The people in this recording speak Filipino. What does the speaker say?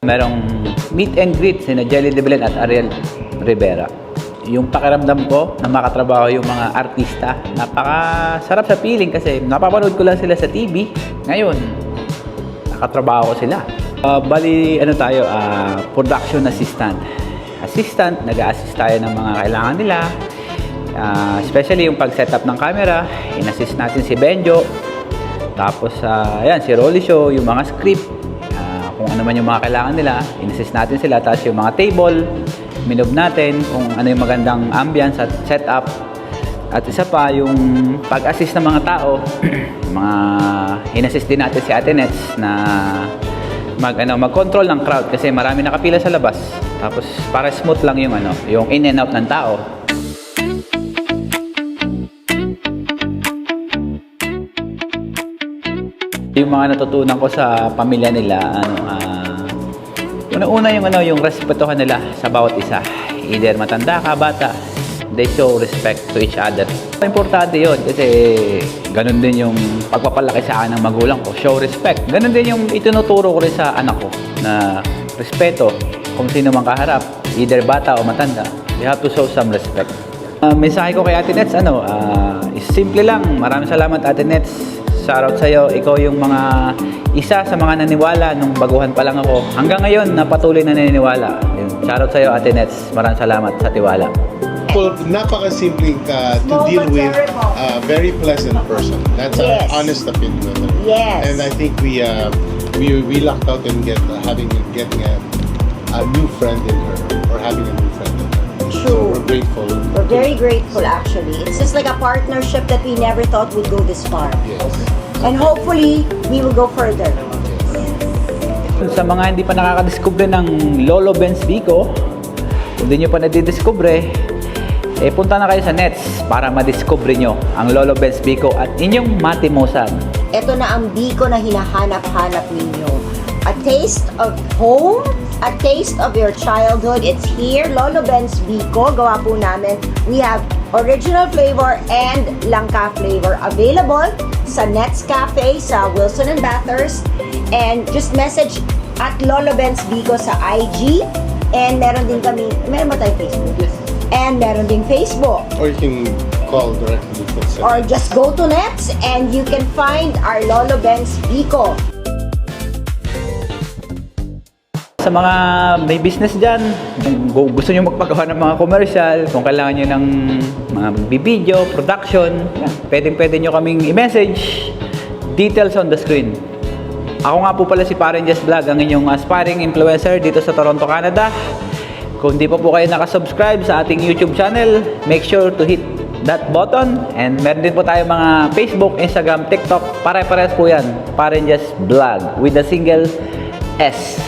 Merong meet and greet sina Jelly de Belen at Ariel Rivera. Yung pakiramdam ko na makatrabaho yung mga artista, napakasarap sa feeling kasi napapanood ko lang sila sa TV. Ngayon, nakatrabaho ko sila. Bali, production assistant. Nag-a-assist tayo ng mga kailangan nila. Especially yung pag-setup ng camera, in-assist natin si Benjo. Tapos, si Rolly Show, yung mga script, kung ano man yung mga kailangan nila, in-assist natin sila. Tapos yung mga table, minob natin kung ano yung magandang ambience at setup. At isa pa, yung pag-assist ng mga tao, in-assist din natin si Ate Nets na mag-control ng crowd kasi marami nakapila sa labas. Tapos para smooth lang yung in and out ng tao. Yung mga natutunan ko sa pamilya nila, una-una yung respetuhan nila sa bawat isa. Either matanda ka, bata, they show respect to each other. Importante yun kasi ganun din yung pagpapalaki sa akin ng magulang ko. Show respect. Ganun din yung itinuturo ko rin sa anak ko na respeto kung sino mang kaharap, either bata o matanda. You have to show some respect. Mensahe ko kay Ate Nets, simple lang. Maraming salamat Ate Nets. Shoutout sa'yo. Ikaw yung isa sa mga naniwala nung baguhan pa lang ako. Hanggang ngayon, napatuloy na naniniwala. Shoutout sa'yo, Ate Nets. Maraming salamat sa tiwala. Napaka-simple to deal with, very pleasant person. That's our honest opinion with her. Yes. And I think we lucked out in getting a new friend in her, or having a new friend in her. True. So we're grateful. We're very grateful actually. It's just like a partnership that we never thought would go this far. Yes. And hopefully, we will go further. Sa mga hindi pa nakakadiskubre ng Lolo Benz Vico, kung di nyo pa nadidiskubre, punta na kayo sa Nets para madiskubre nyo ang Lolo Benz Vico at inyong matimosan. Ito na ang Vico na hinahanap-hanap ninyo. A taste of home, a taste of your childhood. It's here, Lolo Benz Vico. Gawa po namin. We have original flavor and langka flavor available sa Nets Cafe sa Wilson and Bathurst. And just message at Lolo Benz Vico sa IG. And meron ba tayong Facebook? Yes. And meron ding Facebook. Or you can call directly to the Or just go to Nets and you can find our Lolo Benz Vico. Sa mga may business dyan, kung gusto nyo magpagawa ng mga commercial, kung kailangan nyo ng mga video, production, pwede nyo kaming i-message. Details on the screen. Ako nga po pala si Paren Jess Vlog, ang inyong aspiring influencer dito sa Toronto, Canada. Kung di pa po kayo nakasubscribe sa ating YouTube channel, make sure to hit that button. And meron din po tayo mga Facebook, Instagram, TikTok. Pare-pares po yan. Paren Jess Vlog with a single S.